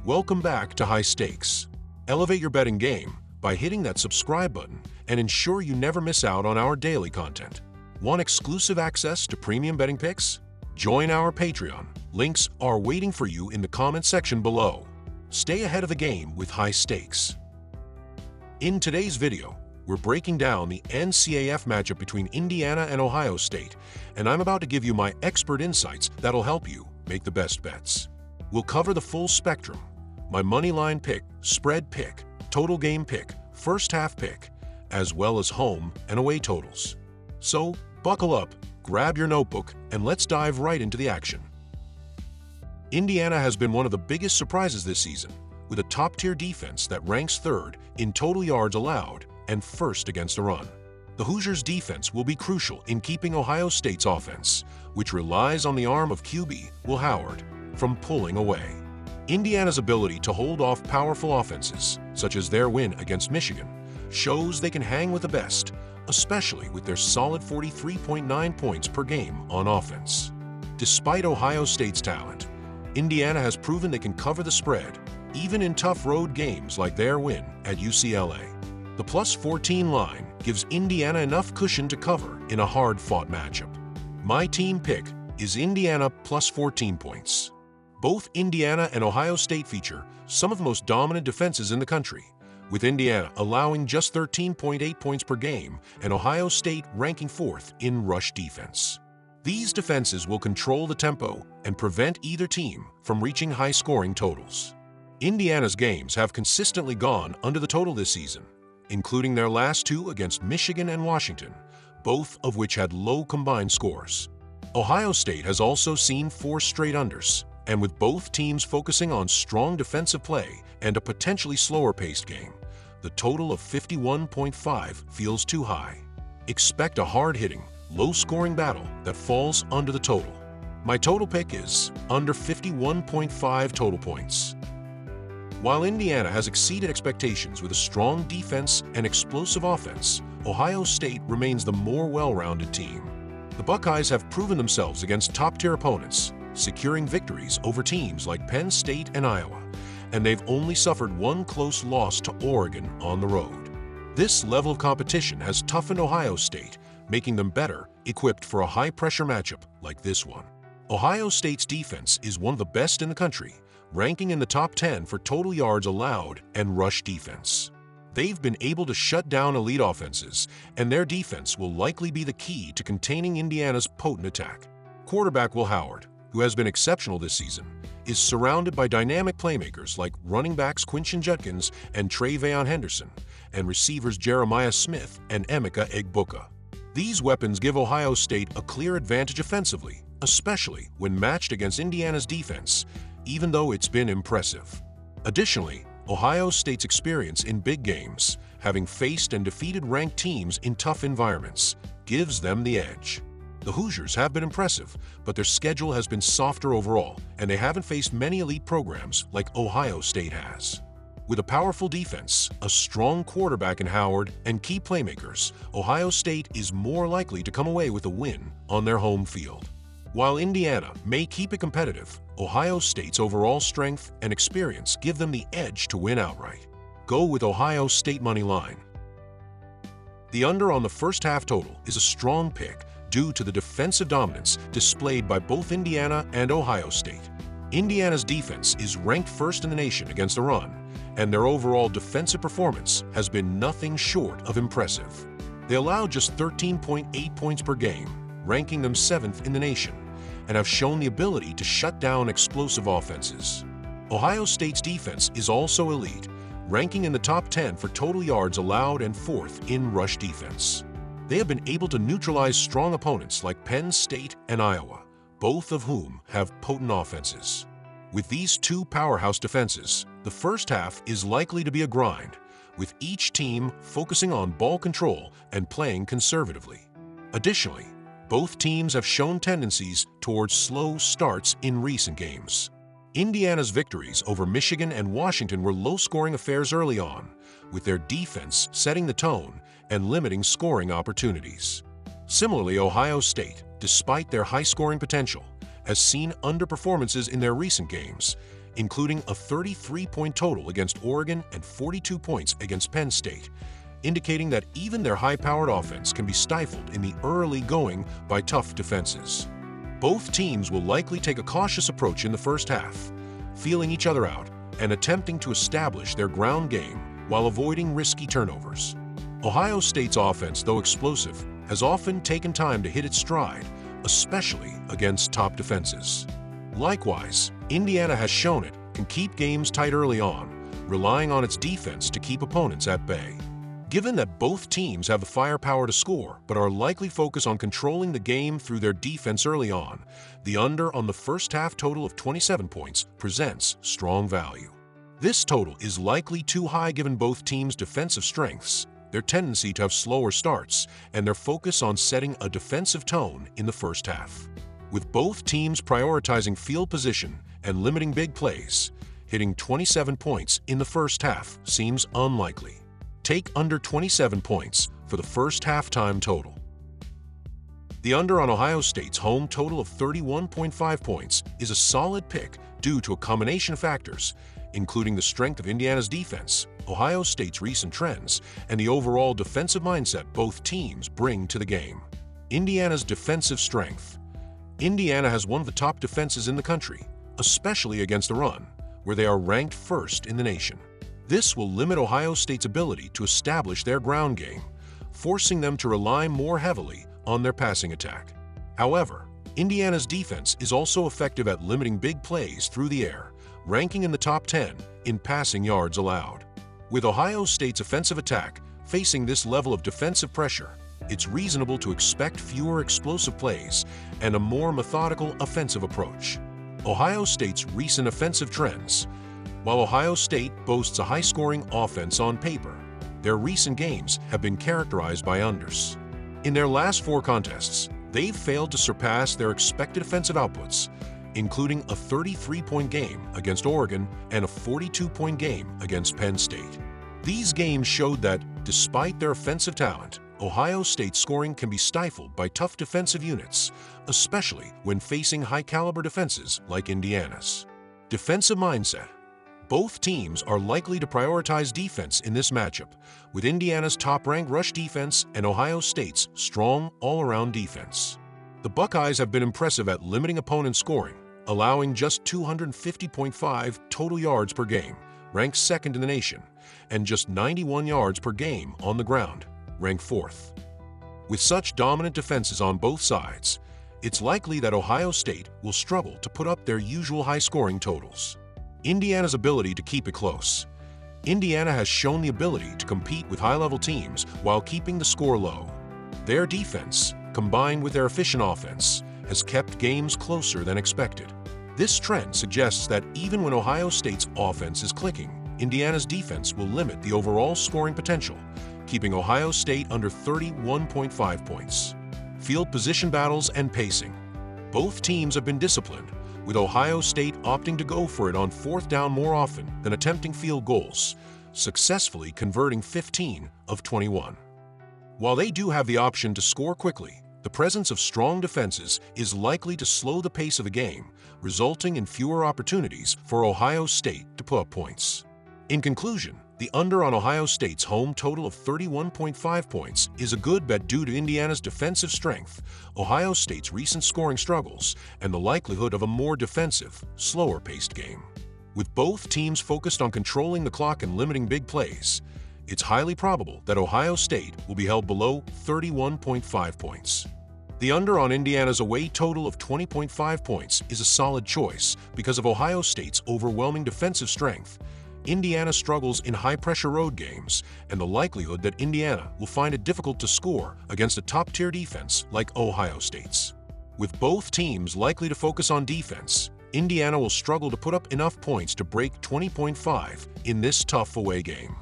Welcome back to High Stakes. Elevate your betting game by hitting that subscribe button and ensure you never miss out on our daily content. Want exclusive access to premium betting picks? Join our Patreon. Links are waiting for you in the comment section below. Stay ahead of the game with High Stakes. In today's video, we're breaking down the NCAAF matchup between Indiana and Ohio State, and I'm about to give you my expert insights that'll help you make the best bets. We'll cover the full spectrum: my moneyline pick, spread pick, total game pick, first half pick, as well as home and away totals. So, buckle up, grab your notebook, and let's dive right into the action. Indiana has been one of the biggest surprises this season, with a top-tier defense that ranks third in total yards allowed and first against the run. The Hoosiers' defense will be crucial in keeping Ohio State's offense, which relies on the arm of QB Will Howard, from pulling away. Indiana's ability to hold off powerful offenses, such as their win against Michigan, shows they can hang with the best, especially with their solid 43.9 points per game on offense. Despite Ohio State's talent, Indiana has proven they can cover the spread, even in tough road games like their win at UCLA. The plus 14 line gives Indiana enough cushion to cover in a hard-fought matchup. My team pick is Indiana plus 14 points. Both Indiana and Ohio State feature some of the most dominant defenses in the country, with Indiana allowing just 13.8 points per game and Ohio State ranking fourth in rush defense. These defenses will control the tempo and prevent either team from reaching high-scoring totals. Indiana's games have consistently gone under the total this season, including their last two against Michigan and Washington, both of which had low combined scores. Ohio State has also seen 4 straight unders, and with both teams focusing on strong defensive play and a potentially slower-paced game, the total of 51.5 feels too high. Expect a hard-hitting, low-scoring battle that falls under the total. My total pick is under 51.5 total points. While Indiana has exceeded expectations with a strong defense and explosive offense, Ohio State remains the more well-rounded team. The Buckeyes have proven themselves against top-tier opponents, securing victories over teams like Penn State and Iowa, and they've only suffered one close loss to Oregon on the road. This level of competition has toughened Ohio State, making them better equipped for a high-pressure matchup like this one. Ohio State's defense is one of the best in the country, ranking in the top 10 for total yards allowed and rush defense. They've been able to shut down elite offenses, and their defense will likely be the key to containing Indiana's potent attack. Quarterback Will Howard, who has been exceptional this season, is surrounded by dynamic playmakers like running backs Quinshon Judkins and Tre'Veyon Henderson, and receivers Jeremiah Smith and Emeka Egbuka. These weapons give Ohio State a clear advantage offensively, especially when matched against Indiana's defense, even though it's been impressive. Additionally, Ohio State's experience in big games, having faced and defeated ranked teams in tough environments, gives them the edge. The Hoosiers have been impressive, but their schedule has been softer overall, and they haven't faced many elite programs like Ohio State has. With a powerful defense, a strong quarterback in Howard, and key playmakers, Ohio State is more likely to come away with a win on their home field. While Indiana may keep it competitive, Ohio State's overall strength and experience give them the edge to win outright. Go with Ohio State money line. The under on the first half total is a strong pick due to the defensive dominance displayed by both Indiana and Ohio State. Indiana's defense is ranked first in the nation against the run, and their overall defensive performance has been nothing short of impressive. They allowed just 13.8 points per game, ranking them 7th in the nation, and have shown the ability to shut down explosive offenses. Ohio State's defense is also elite, ranking in the top 10 for total yards allowed and 4th in rush defense. They have been able to neutralize strong opponents like Penn State and Iowa, both of whom have potent offenses. With these two powerhouse defenses, the first half is likely to be a grind, with each team focusing on ball control and playing conservatively. Additionally, both teams have shown tendencies towards slow starts in recent games. Indiana's victories over Michigan and Washington were low-scoring affairs early on, with their defense setting the tone and limiting scoring opportunities. Similarly, Ohio State, despite their high-scoring potential, has seen underperformances in their recent games, including a 33-point total against Oregon and 42 points against Penn State, indicating that even their high-powered offense can be stifled in the early going by tough defenses. Both teams will likely take a cautious approach in the first half, feeling each other out and attempting to establish their ground game while avoiding risky turnovers. Ohio State's offense, though explosive, has often taken time to hit its stride, especially against top defenses. Likewise, Indiana has shown it can keep games tight early on, relying on its defense to keep opponents at bay. Given that both teams have the firepower to score but are likely focused on controlling the game through their defense early on, the under on the first half total of 27 points presents strong value. This total is likely too high given both teams' defensive strengths, their tendency to have slower starts, and their focus on setting a defensive tone in the first half. With both teams prioritizing field position and limiting big plays, hitting 27 points in the first half seems unlikely. Take under 27 points for the first halftime total. The under on Ohio State's home total of 31.5 points is a solid pick due to a combination of factors, including the strength of Indiana's defense, Ohio State's recent trends, and the overall defensive mindset both teams bring to the game. Indiana's defensive strength. Indiana has one of the top defenses in the country, especially against the run, where they are ranked first in the nation. This will limit Ohio State's ability to establish their ground game, forcing them to rely more heavily on their passing attack. However, Indiana's defense is also effective at limiting big plays through the air, ranking in the top 10 in passing yards allowed. With Ohio State's offensive attack facing this level of defensive pressure, it's reasonable to expect fewer explosive plays and a more methodical offensive approach. Ohio State's recent offensive trends. While Ohio State boasts a high-scoring offense on paper, their recent games have been characterized by unders. In their last 4 contests, they've failed to surpass their expected offensive outputs, including a 33-point game against Oregon and a 42-point game against Penn State. These games showed that, despite their offensive talent, Ohio State's scoring can be stifled by tough defensive units, especially when facing high-caliber defenses like Indiana's. Defensive mindset. Both teams are likely to prioritize defense in this matchup, with Indiana's top-ranked rush defense and Ohio State's strong all-around defense. The Buckeyes have been impressive at limiting opponent scoring, allowing just 250.5 total yards per game, ranked second in the nation, and just 91 yards per game on the ground, ranked fourth. With such dominant defenses on both sides, it's likely that Ohio State will struggle to put up their usual high-scoring totals. Indiana's ability to keep it close. Indiana has shown the ability to compete with high-level teams while keeping the score low. Their defense, combined with their efficient offense, has kept games closer than expected. This trend suggests that even when Ohio State's offense is clicking, Indiana's defense will limit the overall scoring potential, keeping Ohio State under 31.5 points. Field position battles and pacing. Both teams have been disciplined, with Ohio State opting to go for it on 4th down more often than attempting field goals, successfully converting 15 of 21. While they do have the option to score quickly, the presence of strong defenses is likely to slow the pace of the game, resulting in fewer opportunities for Ohio State to put up points. In conclusion, the under on Ohio State's home total of 31.5 points is a good bet due to Indiana's defensive strength, Ohio State's recent scoring struggles, and the likelihood of a more defensive, slower-paced game. With both teams focused on controlling the clock and limiting big plays, it's highly probable that Ohio State will be held below 31.5 points. The under on Indiana's away total of 20.5 points is a solid choice because of Ohio State's overwhelming defensive strength. Indiana struggles in high-pressure road games, and the likelihood that Indiana will find it difficult to score against a top-tier defense like Ohio State's. With both teams likely to focus on defense, Indiana will struggle to put up enough points to break 20.5 in this tough away game.